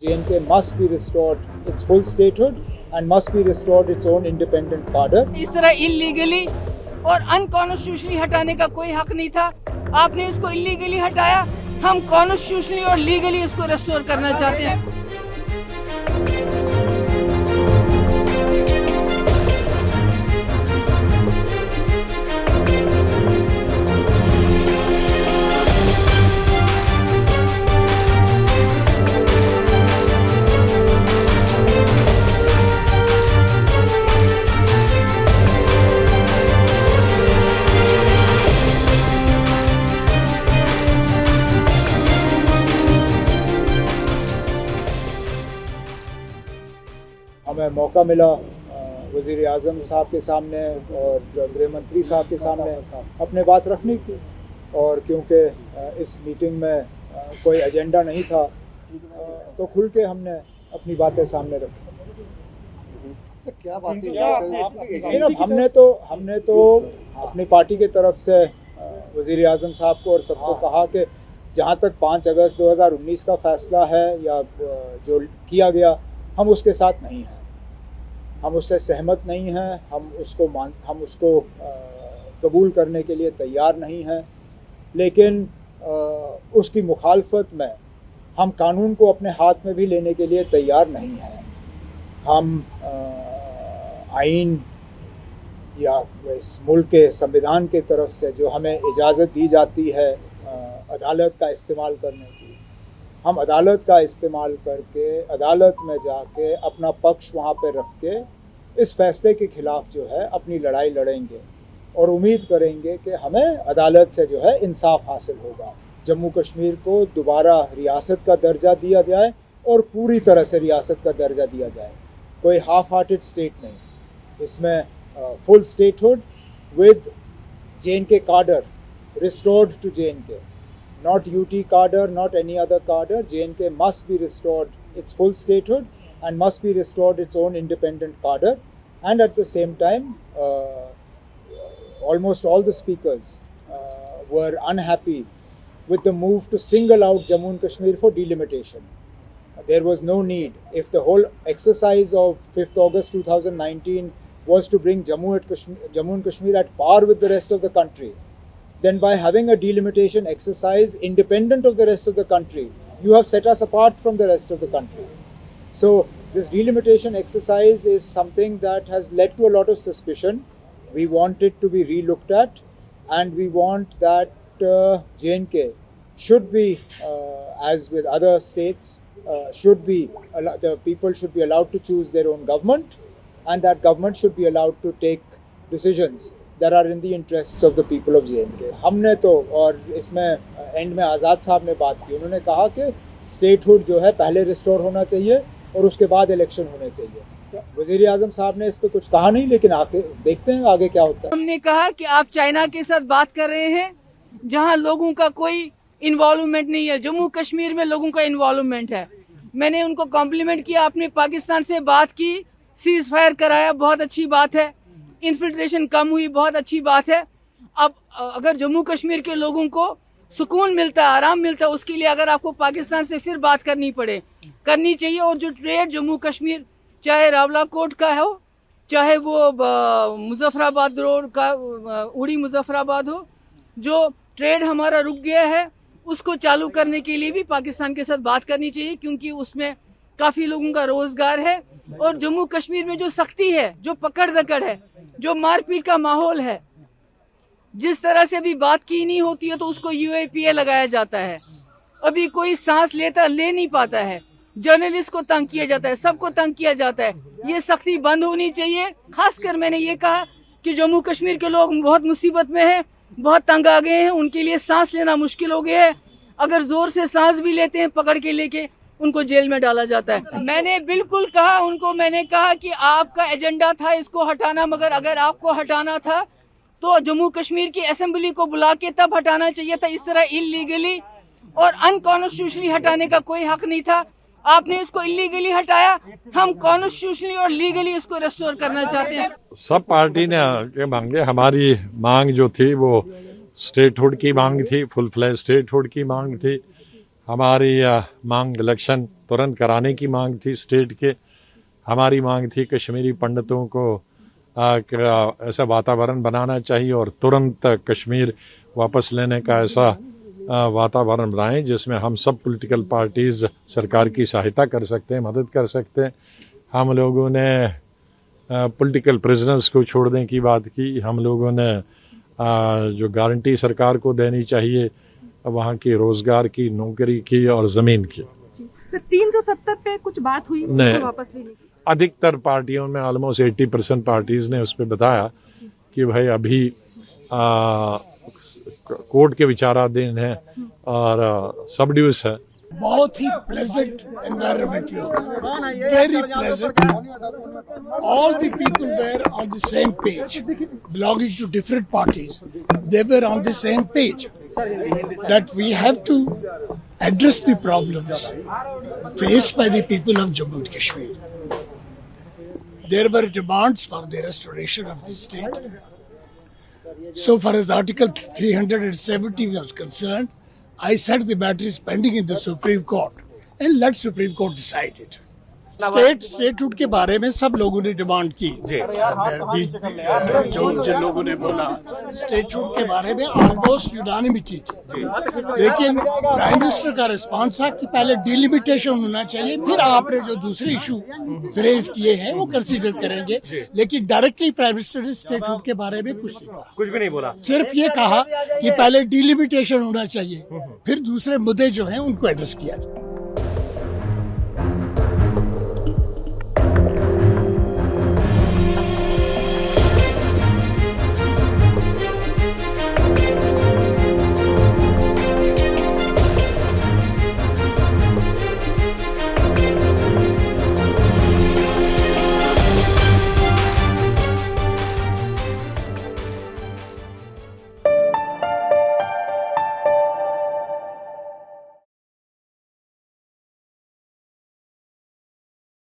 J&K must be restored its full statehood and must be restored its own independent cadre. इस तरह illegally और unconstitutionally हटाने का कोई हक नहीं था। आपने इसको इलीगली हटाया, हम कॉन्स्टिट्यूशनली और लीगली इसको रेस्टोर करना चाहते हैं। हमें मौका मिला वज़ीर आज़म साहब के सामने और गृह मंत्री साहब के सामने अपने बात रखने की, और क्योंकि इस मीटिंग में कोई एजेंडा नहीं था तो खुल के हमने अपनी बातें सामने रखी। क्या बात हमने तो अपनी पार्टी की तरफ से वज़ीर आज़म साहब को और सबको कहा कि जहाँ तक 5 अगस्त 2019 का फ़ैसला है या जो किया गया, हम उसके साथ नहीं हैं, हम उससे सहमत नहीं हैं, हम उसको कबूल करने के लिए तैयार नहीं हैं। लेकिन उसकी मुखालफत में हम कानून को अपने हाथ में भी लेने के लिए तैयार नहीं हैं। हम आइन या इस मुल्क के संविधान के तरफ से जो हमें इजाज़त दी जाती है अदालत का इस्तेमाल करने की, हम अदालत का इस्तेमाल करके अदालत में जाके अपना पक्ष वहाँ पे रख के इस फैसले के ख़िलाफ़ जो है अपनी लड़ाई लड़ेंगे और उम्मीद करेंगे कि हमें अदालत से जो है इंसाफ हासिल होगा। जम्मू कश्मीर को दोबारा रियासत का दर्जा दिया जाए और पूरी तरह से रियासत का दर्जा दिया जाए, कोई हाफ हार्टेड स्टेट नहीं, इसमें full statehood with J&K cadre restored to J&K, not UT cadre, not any other cadre. J&K must be restored its full statehood and must be restored its own independent cadre. And at the same time, almost all the speakers were unhappy with the move to single out Jammu and Kashmir for delimitation. There was no need. If the whole exercise of 5th August 2019 was to bring Jammu and Kashmir at par with the rest of the country, then by having a delimitation exercise independent of the rest of the country, you have set us apart from the rest of the country. So this delimitation exercise is something that has led to a lot of suspicion. We want it to be re-looked at, and we want that J&K should be, as with other states, the people should be allowed to choose their own government, and that government should be allowed to take decisions that are in the interests of the people of J&K. हमने तो, और इसमें and में आज़ाद साहब ने बात की, उन्होंने कहा कि स्टेटहुड जो है पहले रिस्टोर होना चाहिए और उसके बाद इलेक्शन होने चाहिए। वज़ीर आज़म साहब ने इस पर कुछ कहा नहीं, लेकिन आगे देखते हैं आगे क्या होता है। हमने कहा कि आप चाइना के साथ बात कर रहे हैं जहां लोगों का कोई इन्वॉल्वमेंट नहीं है, जम्मू कश्मीर में लोगों का इन्वॉल्वमेंट है। मैंने उनको कॉम्प्लीमेंट किया, आपने पाकिस्तान से बात की, सीज फायर कराया, बहुत अच्छी बात है, इन्फिल्ट्रेशन कम हुई, बहुत अच्छी बात है। अब अगर जम्मू कश्मीर के लोगों को सुकून मिलता है, आराम मिलता है, उसके लिए अगर आपको पाकिस्तान से फिर बात करनी चाहिए। और जो ट्रेड जम्मू कश्मीर, चाहे रावलाकोट का हो, चाहे वो मुजफ्फराबाद रोड का उड़ी मुजफ्फराबाद हो, जो ट्रेड हमारा रुक गया है उसको चालू करने के लिए भी पाकिस्तान के साथ बात करनी चाहिए, क्योंकि उसमें काफ़ी लोगों का रोजगार है। और जम्मू कश्मीर में जो सख्ती है, जो पकड़ दकड़ है, जो मारपीट का माहौल है, जिस तरह से भी बात की नहीं होती है तो उसको UAPA लगाया जाता है। अभी कोई सांस ले नहीं पाता है, जर्नलिस्ट को तंग किया जाता है, सबको तंग किया जाता है। ये सख्ती बंद होनी चाहिए। खासकर मैंने ये कहा कि जम्मू कश्मीर के लोग बहुत मुसीबत में हैं, बहुत तंग आ गए हैं, उनके लिए सांस लेना मुश्किल हो गया है। अगर जोर से सांस भी लेते हैं, पकड़ के लेके उनको जेल में डाला जाता है। मैंने बिल्कुल कहा उनको, मैंने कहा कि आपका एजेंडा था इसको हटाना, मगर अगर आपको हटाना था तो जम्मू कश्मीर की असेंबली को बुला के तब हटाना चाहिए था। इस तरह इलीगली और अनकॉन्स्टिट्यूशनली हटाने का कोई हक नहीं था। आपने इसको इलीगली हटाया, हम कॉन्स्टिट्यूशनली और लीगली इसको रेस्टोर करना चाहते हैं। सब पार्टी ने आगे मांगे, हमारी मांग जो थी वो स्टेटहुड की मांग थी, फुल फ्लैश स्टेटहुड की मांग थी। हमारी मांग इलेक्शन तुरंत कराने की मांग थी स्टेट के। हमारी मांग थी कश्मीरी पंडितों को ऐसा वातावरण बनाना चाहिए और तुरंत कश्मीर वापस लेने का ऐसा वातावरण बनाएं जिसमें हम सब पॉलिटिकल पार्टीज़ सरकार की सहायता कर सकते हैं, मदद कर सकते हैं। हम लोगों ने पॉलिटिकल प्रिजनर्स को छोड़ने की बात की। हम लोगों ने जो गारंटी सरकार को देनी चाहिए वहाँ की रोजगार की, नौकरी की और ज़मीन की। सर 370 पे कुछ बात हुई नहीं, वापस लेने की? अधिकतर पार्टियों में ऑलमोस्ट 80% पार्टीज़ ने उस पर बताया कि भाई अभी कोर्ट के विचाराधीन है और सब ड्यूस है। बहुत ही pleasant environment, very pleasant. All the people were on the same page, belonging to different parties. They were on the same page that we have to address the problems faced by the people of Jammu and Kashmir. There were demands for the restoration of the state. So far as Article 370 was concerned, I said the matter is pending in the Supreme Court and let Supreme Court decide it. Statehood के बारे में सब लोगों ने demand की। जो लोगों ने बोला स्टेटहुड के बारे में ऑलमोस्ट यूनानिमिटी थी, लेकिन प्राइम मिनिस्टर का रिस्पांस था कि पहले डिलिमिटेशन होना चाहिए, फिर आपने जो दूसरे इशू रेज किए हैं वो कंसीडर करेंगे। लेकिन डायरेक्टली प्राइम मिनिस्टर ने स्टेटहुड के बारे में कुछ नहीं कहा, कुछ भी नहीं बोला। सिर्फ ये कहा कि पहले डिलिमिटेशन होना चाहिए, फिर दूसरे मुद्दे जो हैं उनको एड्रेस किया जाए।